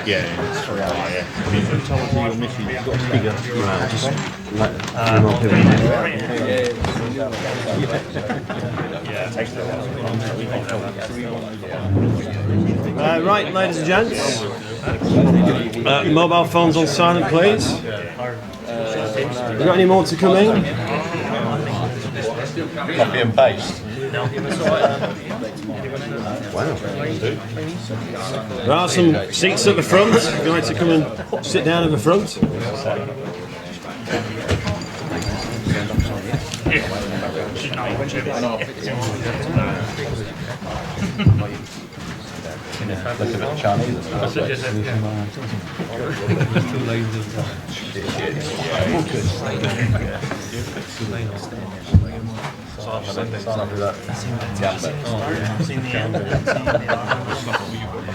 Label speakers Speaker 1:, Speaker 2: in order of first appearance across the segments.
Speaker 1: Yeah. If you told your missus you've got a figure, just let
Speaker 2: right, ladies and gents. Mobile phones on silent, please. Have you got any more to come in?
Speaker 1: copy and paste.
Speaker 2: Wow. There are some seats at the front. If you'd like to come and sit down at the front.
Speaker 1: Look a bit Chinese.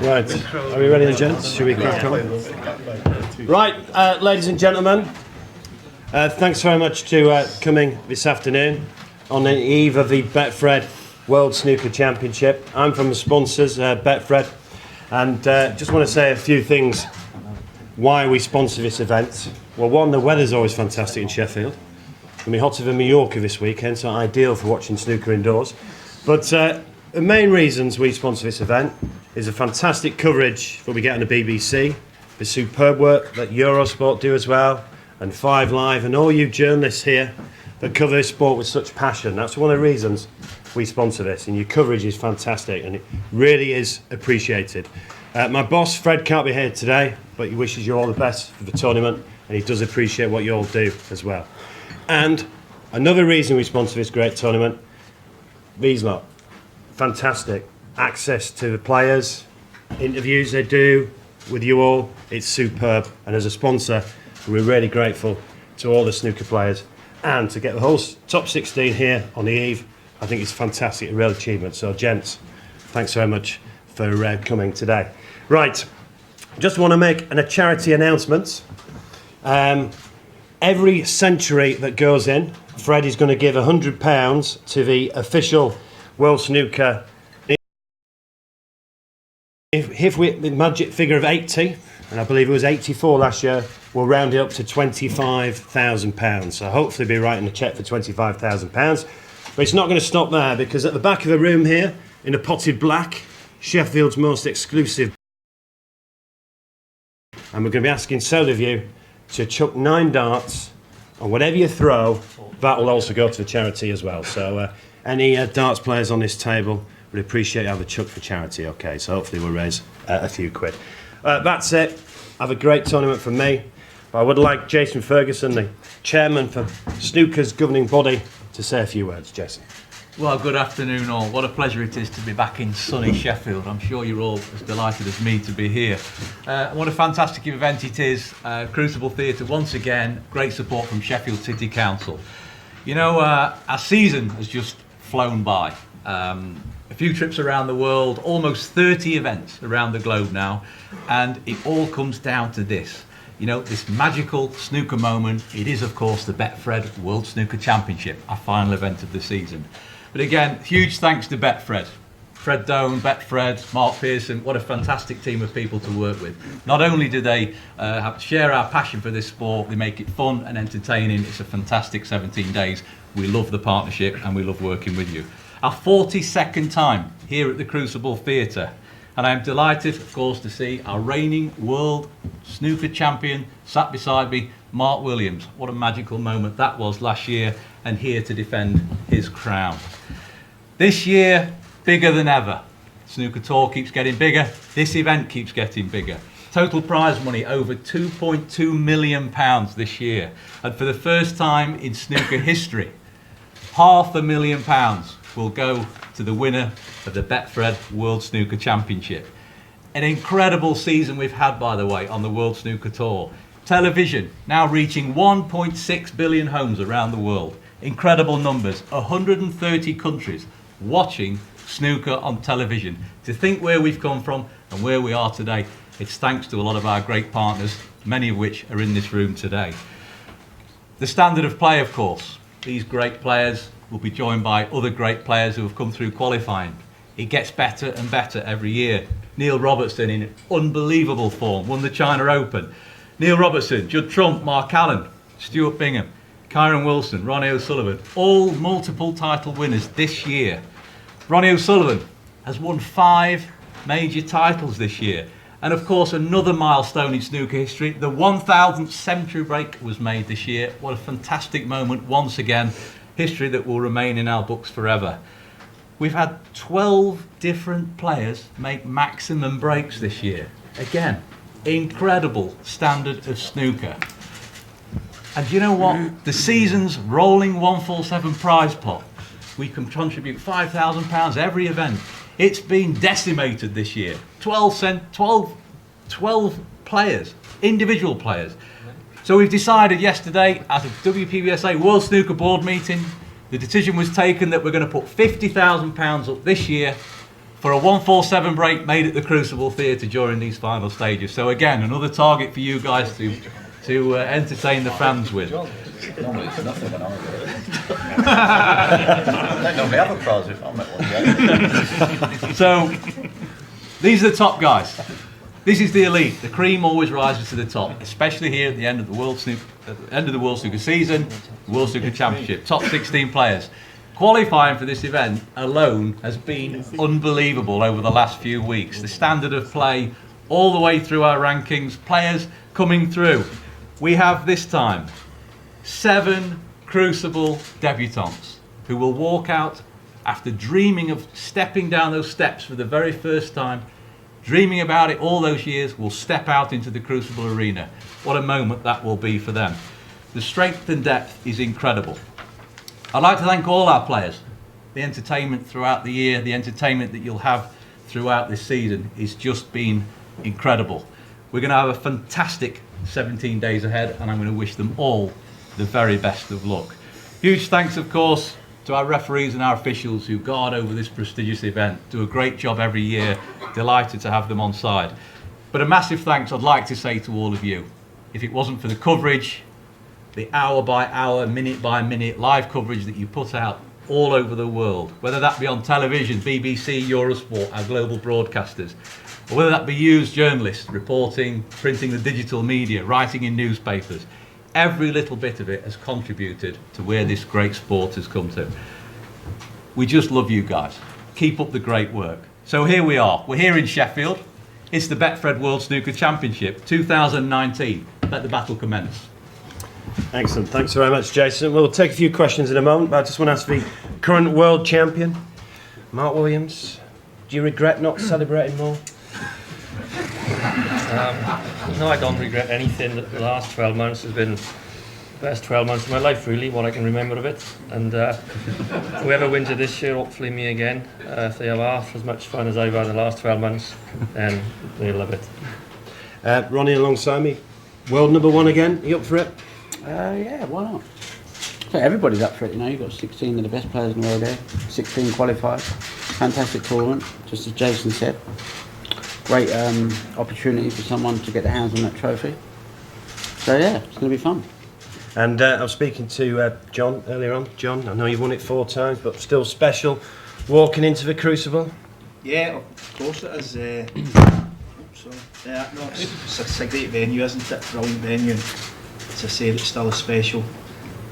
Speaker 2: Right, are we ready, gents? Should we crack on? Right, ladies and gentlemen, thanks very much to coming this afternoon on the eve of the Betfred World Snooker Championship. I'm from the sponsors, Betfred, and just want to say a few things why we sponsor this event. Well, one, the weather's always fantastic in Sheffield. It's going to be hotter than Mallorca this weekend, so ideal for watching snooker indoors. But the main reasons we sponsor this event is the fantastic coverage that we get on the BBC, the superb work that Eurosport do as well, and 5 Live, and all you journalists here that cover this sport with such passion. That's one of the reasons we sponsor this, and your coverage is fantastic, and it really is appreciated. My boss, Fred, can't be here today, but he wishes you all the best for the tournament, and he does appreciate what you all do as well. And another reason we sponsor this great tournament, these lot, fantastic access to the players, interviews they do with you all, it's superb. And as a sponsor, we're really grateful to all the snooker players, and to get the whole top 16 here on the eve, I think it's fantastic, a real achievement. So gents, thanks very much for coming today. Right, just want to make a charity announcement. Every century that goes in, Fred is going to give £100 to the official World Snooker. If we the magic figure of 80, and I believe it was 84 last year, we'll round it up to £25,000. So hopefully be writing a cheque for £25,000. But it's not going to stop there, because at the back of the room here, in a potted black, Sheffield's most exclusive, and we're going to be asking several of you to chuck 9 darts, and whatever you throw, that will also go to the charity as well. So any darts players on this table would appreciate you have a chuck for charity. Okay, so hopefully we'll raise a few quid. That's it. Have a great tournament from me. But I would like Jason Ferguson, the chairman for Snooker's governing body, to say a few words. Jason.
Speaker 3: Well, good afternoon all. What a pleasure it is to be back in sunny Sheffield. I'm sure you're all as delighted as me to be here. What a fantastic event it is. Crucible Theatre, once again, great support from Sheffield City Council. You know, our season has just flown by. A few trips around the world, almost 30 events around the globe now, and it all comes down to this. You know, this magical snooker moment. It is, of course, the Betfred World Snooker Championship, our final event of the season. But again, huge thanks to Betfred. Fred Doan, Betfred, Mark Pearson, what a fantastic team of people to work with. Not only do they share our passion for this sport, they make it fun and entertaining. It's a fantastic 17 days. We love the partnership and we love working with you. Our 42nd time here at the Crucible Theatre. And I'm delighted, of course, to see our reigning world snooker champion sat beside me, Mark Williams. What a magical moment that was last year, and here to defend his crown. This year, bigger than ever. Snooker Tour keeps getting bigger. This event keeps getting bigger. Total prize money over £2.2 million this year. And for the first time in snooker history, £500,000 will go to the winner of the Betfred World Snooker Championship. An incredible season we've had, by the way, on the World Snooker Tour. Television now reaching 1.6 billion homes around the world. Incredible numbers, 130 countries watching snooker on television. To think where we've come from and where we are today, it's thanks to a lot of our great partners, many of which are in this room today. The standard of play, of course. These great players will be joined by other great players who have come through qualifying. It gets better and better every year. Neil Robertson in unbelievable form, won the China Open. Neil Robertson, Judd Trump, Mark Allen, Stuart Bingham, Kyron Wilson, Ronnie O'Sullivan, all multiple title winners this year. Ronnie O'Sullivan has won 5 major titles this year. And of course, another milestone in snooker history, the 1000th century break was made this year. What a fantastic moment, once again, history that will remain in our books forever. We've had 12 different players make maximum breaks this year. Again, incredible standard of snooker. And you know what? The season's rolling 147 prize pot, we can contribute £5,000 every event. It's been decimated this year. 12 players, individual players. So we've decided yesterday at a WPBSA World Snooker Board meeting, the decision was taken that we're going to put £50,000 up this year for a 147 break made at the Crucible Theatre during these final stages. So again, another target for you guys to entertain the fans with.
Speaker 4: Normally it's nothing when I do it. I don't normally have a prize if I'm at one.
Speaker 3: So these are the top guys. This is the elite. The cream always rises to the top, especially here at the end of the World Snooker season, World Snooker Championship. Top 16 players. Qualifying for this event alone has been unbelievable over the last few weeks. The standard of play all the way through our rankings, players coming through. We have this time 7 Crucible debutants who will walk out after dreaming of stepping down those steps for the very first time, dreaming about it all those years, will step out into the Crucible arena. What a moment that will be for them. The strength and depth is incredible. I'd like to thank all our players. The entertainment throughout the year, the entertainment that you'll have throughout this season is just been incredible. We're going to have a fantastic 17 days ahead, and I'm going to wish them all the very best of luck. Huge thanks, of course, to our referees and our officials who guard over this prestigious event. Do a great job every year. Delighted to have them on side. But a massive thanks I'd like to say to all of you. If it wasn't for the coverage, the hour by hour, minute by minute live coverage that you put out all over the world, whether that be on television, BBC, Eurosport, our global broadcasters, or whether that be you as journalists reporting, printing the digital media, writing in newspapers, every little bit of it has contributed to where this great sport has come to. We just love you guys. Keep up the great work. So here we are. We're here in Sheffield. It's the Betfred World Snooker Championship 2019. Let the battle commence.
Speaker 2: Excellent. Thanks very much, Jason. We'll take a few questions in a moment, but I just want to ask the current world champion, Mark Williams. Do you regret not celebrating more?
Speaker 5: No, I don't regret anything. The last 12 months has been the best 12 months of my life, really, what I can remember of it. And whoever wins it this year, hopefully me again. If they have half as much fun as I've had the last 12 months, then they'll love it.
Speaker 2: Ronnie alongside me, world number 1 again. Are you up for it?
Speaker 6: Yeah, why not? I think everybody's up for it, you know. You've got 16 of the best players in the world there, 16 qualified. Fantastic tournament, just as Jason said. Great opportunity for someone to get their hands on that trophy. So yeah, it's going to be fun.
Speaker 2: And I was speaking to John earlier on. John, I know you've won it 4 times, but still special walking into the Crucible.
Speaker 7: Yeah, of course it is. So yeah, no, it's a great venue, isn't it? Brilliant venue. And as I say, it's still as special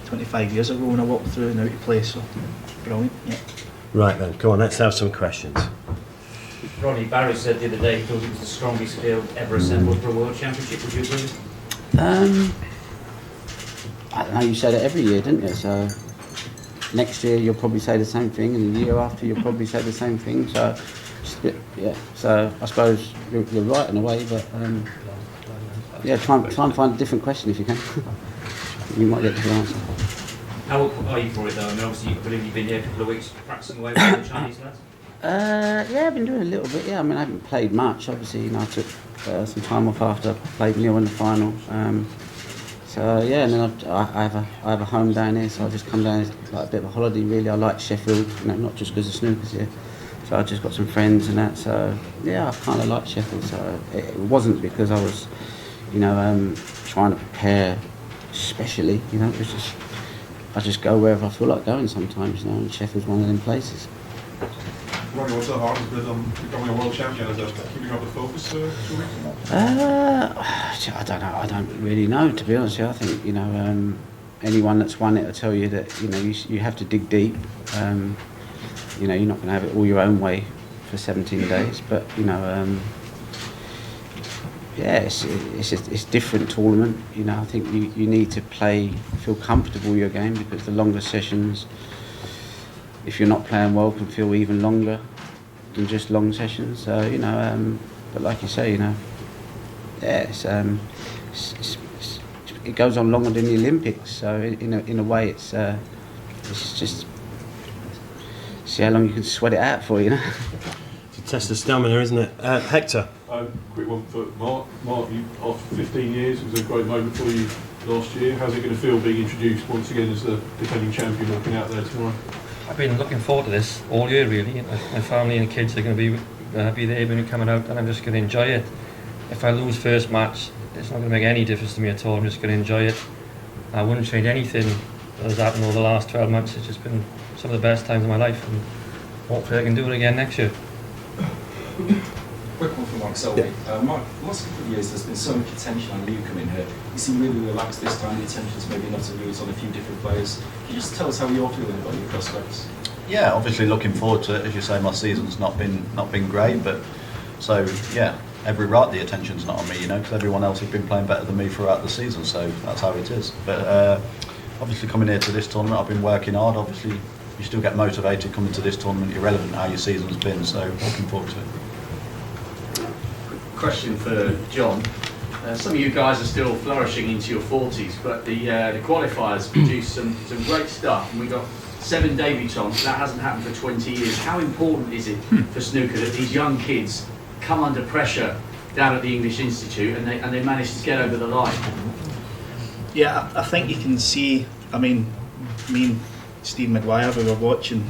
Speaker 7: 25 years ago when I walked through and out of place. So brilliant. Yeah.
Speaker 2: Right then, come on, let's have some questions.
Speaker 8: Ronnie, Barry said the other day he thought it was the strongest field ever assembled for a World Championship. Would you agree?
Speaker 6: I don't know, you say that every year, didn't you? So next year you'll probably say the same thing, and the year after you'll probably say the same thing. So just a bit, yeah. So I suppose you're right in a way, but yeah, try and find a different question if you can. You might get a different answer.
Speaker 8: How are you for it though? I mean, obviously, I believe you've been here a couple of weeks practicing away with the Chinese lads.
Speaker 6: Yeah, I've been doing a little bit. Yeah, I mean, I haven't played much. Obviously, you know, I took some time off after I played Neil in the final. So yeah, and then I have a home down here, so I just come down as like a bit of a holiday. Really, I like Sheffield, you know, not just because the snooker's here. So I just got some friends and that. So yeah, I kind of like Sheffield. So it wasn't because I was, you know, trying to prepare specially. You know, it was just I just go wherever I feel like going sometimes. You know, and Sheffield's one of them places.
Speaker 9: Ronnie, what's the hardest bit on becoming a world champion? Is that keeping up the focus 2 weeks?
Speaker 6: I don't know. I don't really know, to be honest with you. I think, you know, anyone that's won it will tell you that, you know, you have to dig deep. You know, you're not going to have it all your own way for 17 days, but, you know, yeah, it's a different tournament. You know, I think you need to feel comfortable with your game, because the longer sessions, if you're not playing well, can feel even longer than just long sessions. So, you know, but like you say, you know, yeah, it goes on longer than the Olympics. So in a way, it's just see how long you can sweat it out for, you know.
Speaker 2: It's a test of stamina, isn't it? Hector.
Speaker 9: Quick one for Mark. Mark, you, after 15 years, it was a great moment for you last year. How's it going to feel being introduced once again as the defending champion walking out there tomorrow?
Speaker 5: I've been looking forward to this all year, really. My family and kids are going to be there when we're coming out, and I'm just going to enjoy it. If I lose first match, it's not going to make any difference to me at all. I'm just going to enjoy it. I wouldn't change anything that's happened over the last 12 months. It's just been some of the best times of my life, and hopefully I can do it again next year.
Speaker 10: Quick one for Mike Selby. Mike, the last couple of years there's been so much attention on you coming here. You seem really relaxed this time, the attention's maybe not on you, it's on a few different players. Can you just tell us how you're feeling about your prospects?
Speaker 4: Yeah, obviously looking forward to it. As you say, my season's not been great, but so yeah, every right the attention's not on me, you know, because everyone else has been playing better than me throughout the season, so that's how it is. But obviously coming here to this tournament, I've been working hard. Obviously, you still get motivated coming to this tournament, irrelevant how your season's been, so looking forward to it.
Speaker 11: Question for John. Some of you guys are still flourishing into your 40s, but the qualifiers produced some great stuff, and we got 7 debutants. That hasn't happened for 20 years. How important is it for snooker that these young kids come under pressure down at the English Institute and they manage to get over the line?
Speaker 7: Yeah, I think you can see, I mean, me and Steve McGuire, we were watching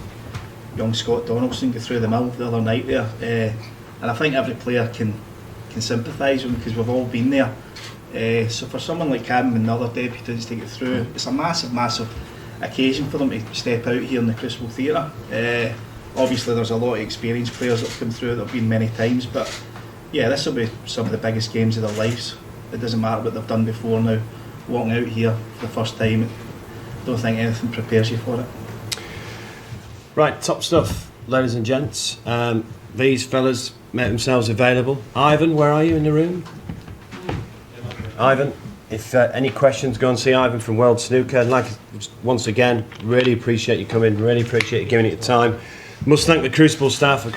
Speaker 7: young Scott Donaldson go through the mill the other night there, and I think every player can sympathise with him, because we've all been there. So for someone like Cam and the other debutants to get through, it's a massive occasion for them to step out here in the Crucible Theatre. Obviously there's a lot of experienced players that have come through that have been many times, but yeah, this will be some of the biggest games of their lives. It doesn't matter what they've done before now. Walking out here for the first time, I don't think anything prepares you for it.
Speaker 2: Right, top stuff, ladies and gents. These fellas make themselves available. Ivan, where are you in the room? Ivan, if any questions, go and see Ivan from World Snooker. And like, once again, really appreciate you coming, really appreciate you giving it your time. Must thank the Crucible staff for